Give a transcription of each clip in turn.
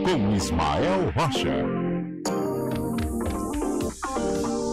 com Ismael Rocha.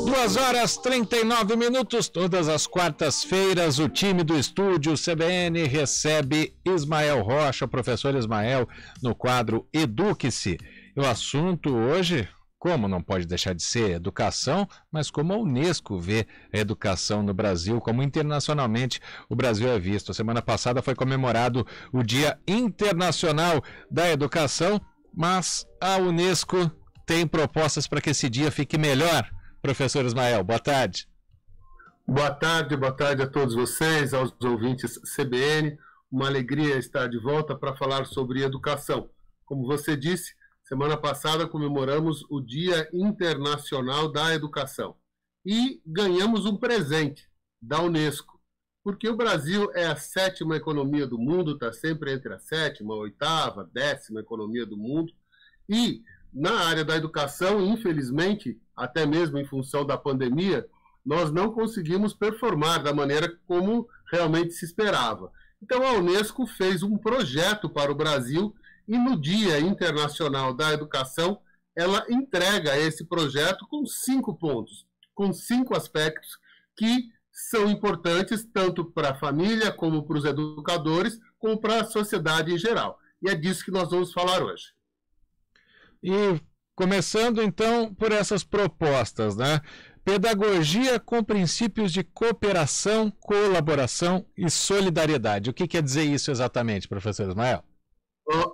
2h39, todas as quartas-feiras, o time do estúdio CBN recebe Ismael Rocha, professor Ismael, no quadro Eduque-se. O assunto hoje, como não pode deixar de ser educação, mas como a Unesco vê a educação no Brasil, como internacionalmente o Brasil é visto. A semana passada foi comemorado o Dia Internacional da Educação, mas a Unesco tem propostas para que esse dia fique melhor. Professor Ismael, boa tarde. Boa tarde a todos vocês, aos ouvintes CBN. Uma alegria estar de volta para falar sobre educação. Como você disse, semana passada comemoramos o Dia Internacional da Educação e ganhamos um presente da Unesco, porque o Brasil é a 7ª economia do mundo, está sempre entre a 7ª, 8ª, 10ª economia do mundo, e na área da educação, infelizmente, até mesmo em função da pandemia, nós não conseguimos performar da maneira como realmente se esperava. Então a Unesco fez um projeto para o Brasil e no Dia Internacional da Educação ela entrega esse projeto com 5 pontos, com 5 aspectos que são importantes tanto para a família, como para os educadores, como para a sociedade em geral. E é disso que nós vamos falar hoje. E começando então por essas propostas, né? Pedagogia com princípios de cooperação, colaboração e solidariedade. O que quer dizer isso exatamente, professor Ismael?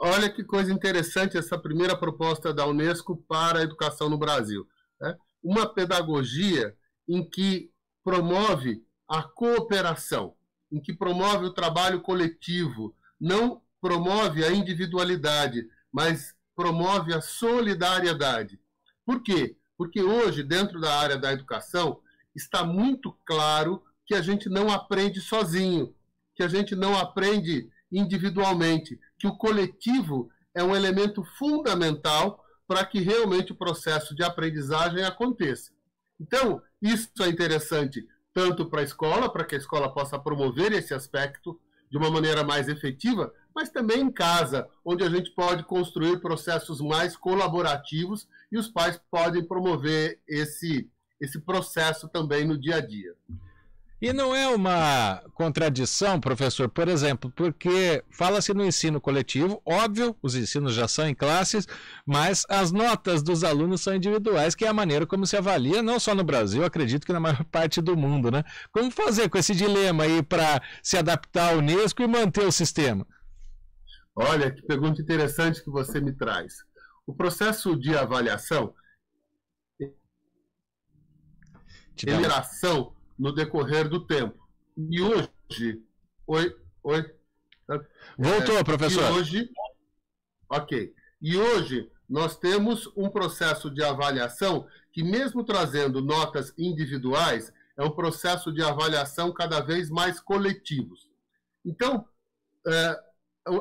Olha que coisa interessante essa primeira proposta da Unesco para a educação no Brasil, né? Uma pedagogia em que promove a cooperação, em que promove o trabalho coletivo, não promove a individualidade, mas promove a solidariedade. Por quê? Porque hoje, dentro da área da educação, está muito claro que a gente não aprende sozinho, que a gente não aprende individualmente, que o coletivo é um elemento fundamental para que realmente o processo de aprendizagem aconteça. Então, isso é interessante tanto para a escola, para que a escola possa promover esse aspecto de uma maneira mais efetiva, mas também em casa, onde a gente pode construir processos mais colaborativos e os pais podem promover esse processo também no dia a dia. E não é uma contradição, professor, por exemplo, porque fala-se no ensino coletivo, óbvio, os ensinos já são em classes, mas as notas dos alunos são individuais, que é a maneira como se avalia, não só no Brasil, acredito que na maior parte do mundo, né? Como fazer com esse dilema aí para se adaptar à Unesco e manter o sistema? Olha, que pergunta interessante que você me traz. O processo de avaliação, interação no decorrer do tempo. E hoje... Oi? Voltou, professor. E hoje nós temos um processo de avaliação que, mesmo trazendo notas individuais, é um processo de avaliação cada vez mais coletivos. Então,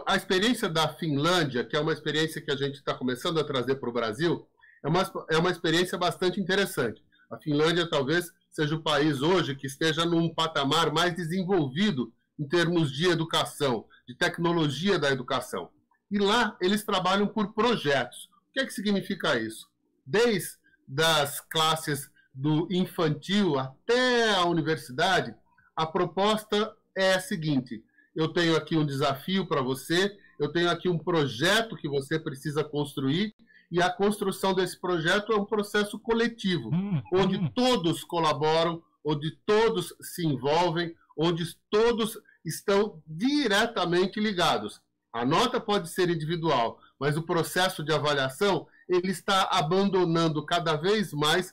a experiência da Finlândia, que é uma experiência que a gente está começando a trazer para o Brasil, é uma experiência bastante interessante. A Finlândia talvez seja o país hoje que esteja num patamar mais desenvolvido em termos de educação, de tecnologia da educação. E lá eles trabalham por projetos. O que é que significa isso? Desde as classes do infantil até a universidade, a proposta é a seguinte: eu tenho aqui um desafio para você, eu tenho aqui um projeto que você precisa construir, e a construção desse projeto é um processo coletivo, onde todos colaboram, onde todos se envolvem, onde todos estão diretamente ligados. A nota pode ser individual, mas o processo de avaliação ele está abandonando cada vez mais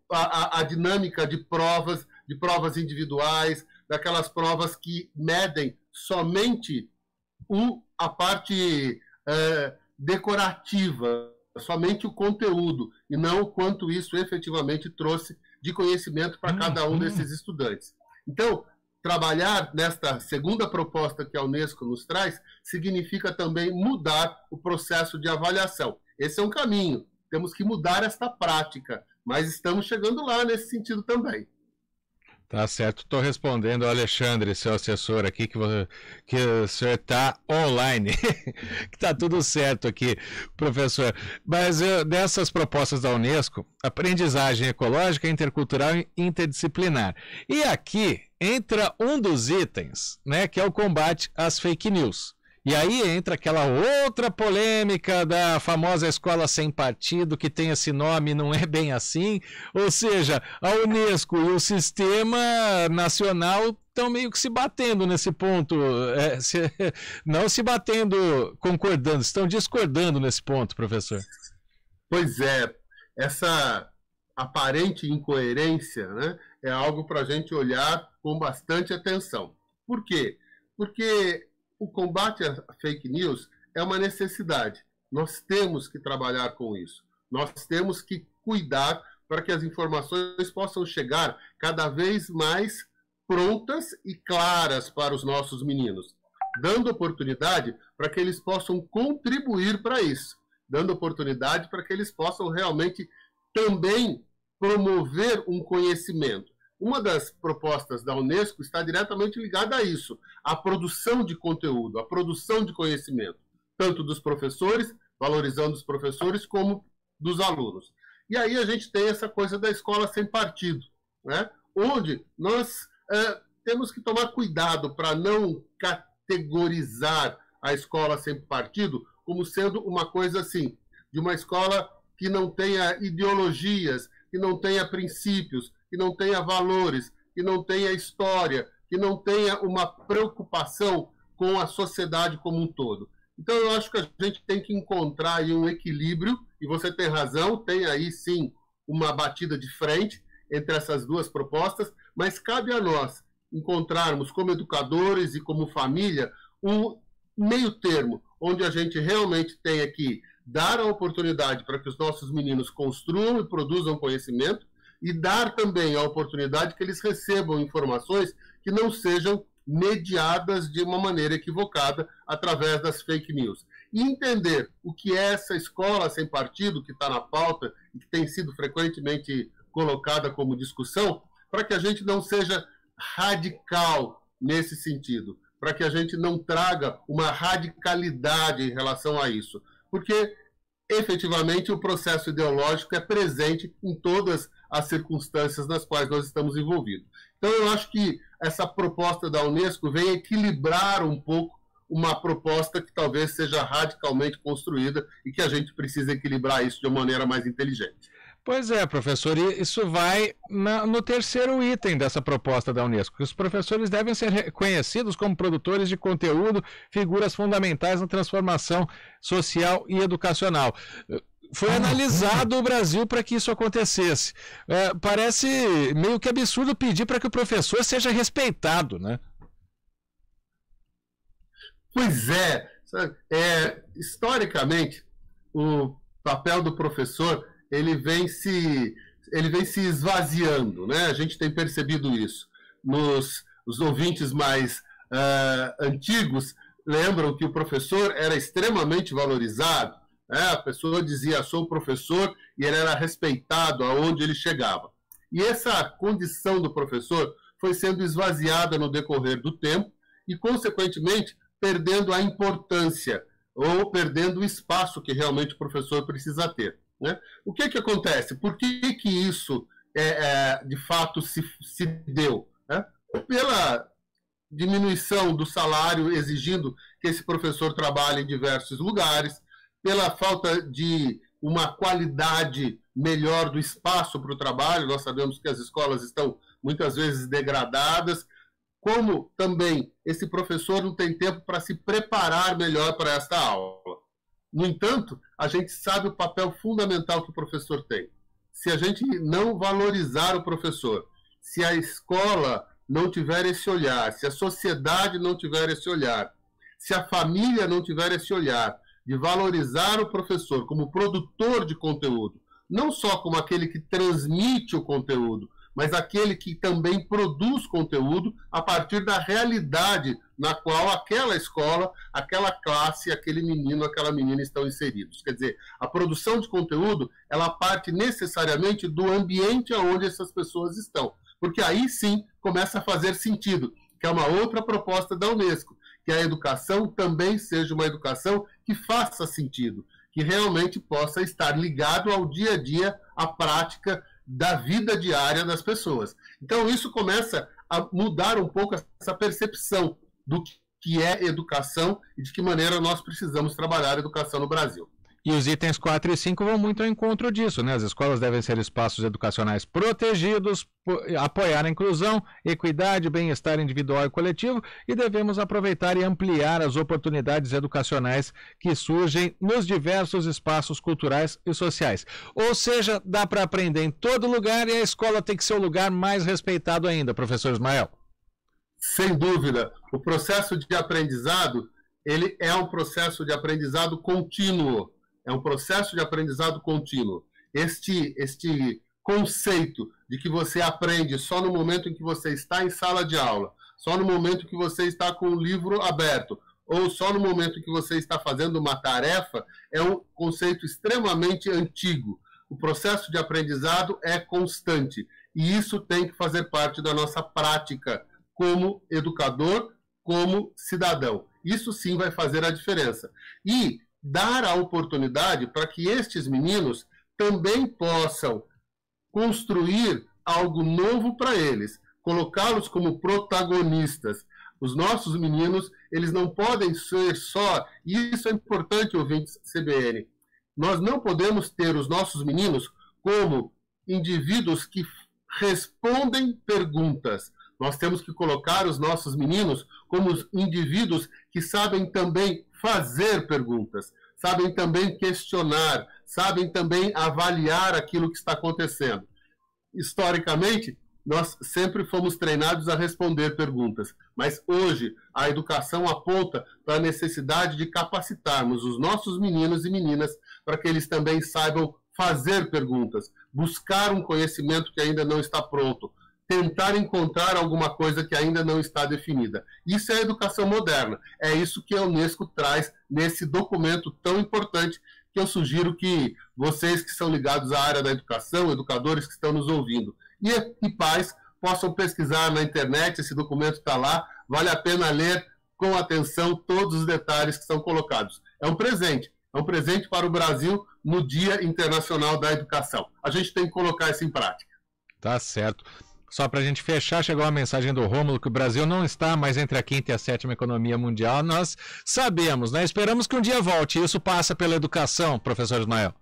a dinâmica de provas individuais, daquelas provas que medem somente a parte decorativa, somente o conteúdo, e não o quanto isso efetivamente trouxe de conhecimento para cada um desses estudantes. Então, trabalhar nesta segunda proposta que a Unesco nos traz significa também mudar o processo de avaliação. Esse é um caminho, temos que mudar esta prática, mas estamos chegando lá nesse sentido também. Tá certo, estou respondendo ao Alexandre, seu assessor aqui, que o senhor está online, que está tudo certo aqui, professor. Mas dessas propostas da Unesco, aprendizagem ecológica, intercultural e interdisciplinar. E aqui entra um dos itens, né, que é o combate às fake news. E aí entra aquela outra polêmica da famosa escola sem partido, que tem esse nome, não é bem assim. Ou seja, a Unesco e o sistema nacional estão meio que se batendo nesse ponto. Não se batendo, concordando, estão discordando nesse ponto, professor. Pois é, essa aparente incoerência, né, é algo para a gente olhar com bastante atenção. Por quê? Porque o combate à fake news é uma necessidade. Nós temos que trabalhar com isso. Nós temos que cuidar para que as informações possam chegar cada vez mais prontas e claras para os nossos meninos, dando oportunidade para que eles possam contribuir para isso, dando oportunidade para que eles possam realmente também promover um conhecimento. Uma das propostas da Unesco está diretamente ligada a isso, a produção de conteúdo, a produção de conhecimento, tanto dos professores, valorizando os professores, como dos alunos. E aí a gente tem essa coisa da escola sem partido, né? Onde nós temos que tomar cuidado para não categorizar a escola sem partido como sendo uma coisa assim, de uma escola que não tenha ideologias, que não tenha princípios, que não tenha valores, que não tenha história, que não tenha uma preocupação com a sociedade como um todo. Então, eu acho que a gente tem que encontrar aí um equilíbrio, e você tem razão, tem aí sim uma batida de frente entre essas duas propostas, mas cabe a nós encontrarmos, como educadores e como família, um meio termo, onde a gente realmente tenha que dar a oportunidade para que os nossos meninos construam e produzam conhecimento, e dar também a oportunidade que eles recebam informações que não sejam mediadas de uma maneira equivocada através das fake news. E entender o que é essa escola sem partido que está na pauta e que tem sido frequentemente colocada como discussão, para que a gente não seja radical nesse sentido, para que a gente não traga uma radicalidade em relação a isso. Porque, efetivamente, o processo ideológico é presente em todas as circunstâncias nas quais nós estamos envolvidos. Então, eu acho que essa proposta da Unesco vem equilibrar um pouco uma proposta que talvez seja radicalmente construída e que a gente precisa equilibrar isso de uma maneira mais inteligente. Pois é, professor, e isso vai no terceiro item dessa proposta da Unesco, que os professores devem ser reconhecidos como produtores de conteúdo, figuras fundamentais na transformação social e educacional. Foi analisado o Brasil para que isso acontecesse. Parece meio que absurdo pedir para que o professor seja respeitado, né? Pois é. Historicamente, o papel do professor ele vem se esvaziando, né? A gente tem percebido isso. Os ouvintes mais antigos lembram que o professor era extremamente valorizado. A pessoa dizia, sou professor, e ele era respeitado aonde ele chegava. E essa condição do professor foi sendo esvaziada no decorrer do tempo e, consequentemente, perdendo a importância ou perdendo o espaço que realmente o professor precisa ter, né? O que acontece? Por que isso, de fato, se deu? Né? Pela diminuição do salário, exigindo que esse professor trabalhe em diversos lugares, pela falta de uma qualidade melhor do espaço para o trabalho. Nós sabemos que as escolas estão muitas vezes degradadas, como também esse professor não tem tempo para se preparar melhor para esta aula. No entanto, a gente sabe o papel fundamental que o professor tem. Se a gente não valorizar o professor, se a escola não tiver esse olhar, se a sociedade não tiver esse olhar, se a família não tiver esse olhar, de valorizar o professor como produtor de conteúdo, não só como aquele que transmite o conteúdo, mas aquele que também produz conteúdo a partir da realidade na qual aquela escola, aquela classe, aquele menino, aquela menina estão inseridos. Quer dizer, a produção de conteúdo, ela parte necessariamente do ambiente onde essas pessoas estão. porque aí sim começa a fazer sentido, que é uma outra proposta da Unesco, que a educação também seja uma educação que faça sentido, que realmente possa estar ligado ao dia a dia, à prática da vida diária das pessoas. Então isso começa a mudar um pouco essa percepção do que é educação e de que maneira nós precisamos trabalhar a educação no Brasil. E os itens 4 e 5 vão muito ao encontro disso, né? As escolas devem ser espaços educacionais protegidos, apoiar a inclusão, equidade, bem-estar individual e coletivo, e devemos aproveitar e ampliar as oportunidades educacionais que surgem nos diversos espaços culturais e sociais. Ou seja, dá para aprender em todo lugar e a escola tem que ser o lugar mais respeitado ainda, professor Ismael. Sem dúvida. O processo de aprendizado, ele é um processo de aprendizado contínuo. É um processo de aprendizado contínuo. Este conceito de que você aprende só no momento em que você está em sala de aula, só no momento que você está com o livro aberto, ou só no momento que você está fazendo uma tarefa, é um conceito extremamente antigo. O processo de aprendizado é constante. E isso tem que fazer parte da nossa prática como educador, como cidadão. Isso sim vai fazer a diferença. E dar a oportunidade para que estes meninos também possam construir algo novo para eles, colocá-los como protagonistas. Os nossos meninos, eles não podem ser só, e isso é importante, ouvintes CBN, nós não podemos ter os nossos meninos como indivíduos que respondem perguntas. Nós temos que colocar os nossos meninos como indivíduos que sabem também fazer perguntas, sabem também questionar, sabem também avaliar aquilo que está acontecendo. Historicamente, nós sempre fomos treinados a responder perguntas, mas hoje a educação aponta para a necessidade de capacitarmos os nossos meninos e meninas para que eles também saibam fazer perguntas, buscar um conhecimento que ainda não está pronto, tentar encontrar alguma coisa que ainda não está definida. Isso é a educação moderna. É isso que a Unesco traz nesse documento tão importante que eu sugiro que vocês que são ligados à área da educação, educadores que estão nos ouvindo, e pais possam pesquisar na internet, esse documento está lá, vale a pena ler com atenção todos os detalhes que são colocados. É um presente para o Brasil no Dia Internacional da Educação. A gente tem que colocar isso em prática. Tá certo. Só para a gente fechar, chegou uma mensagem do Rômulo que o Brasil não está mais entre a quinta e a sétima economia mundial. Nós sabemos, né? Esperamos que um dia volte. Isso passa pela educação, professor Ismael.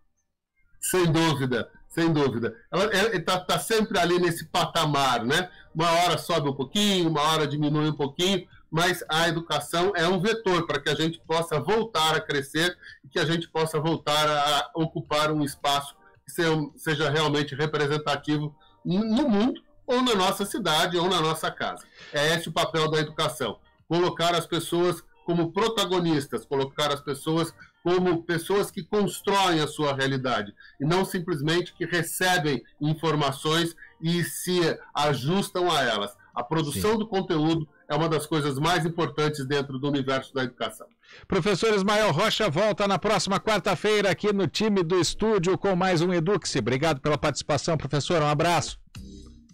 Sem dúvida, sem dúvida. Ela está sempre ali nesse patamar, né? Uma hora sobe um pouquinho, uma hora diminui um pouquinho, mas a educação é um vetor para que a gente possa voltar a crescer e que a gente possa voltar a ocupar um espaço que seja realmente representativo no mundo, ou na nossa cidade, ou na nossa casa. É esse o papel da educação. Colocar as pessoas como protagonistas, colocar as pessoas como pessoas que constroem a sua realidade, e não simplesmente que recebem informações e se ajustam a elas. A produção do conteúdo é uma das coisas mais importantes dentro do universo da educação. Professor Ismael Rocha volta na próxima quarta-feira aqui no time do estúdio com mais um Eduque-se. Obrigado pela participação, professor. Um abraço.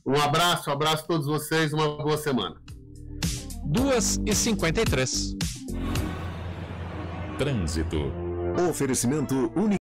Um abraço a todos vocês, uma boa semana. 2h53. Trânsito. Oferecimento único.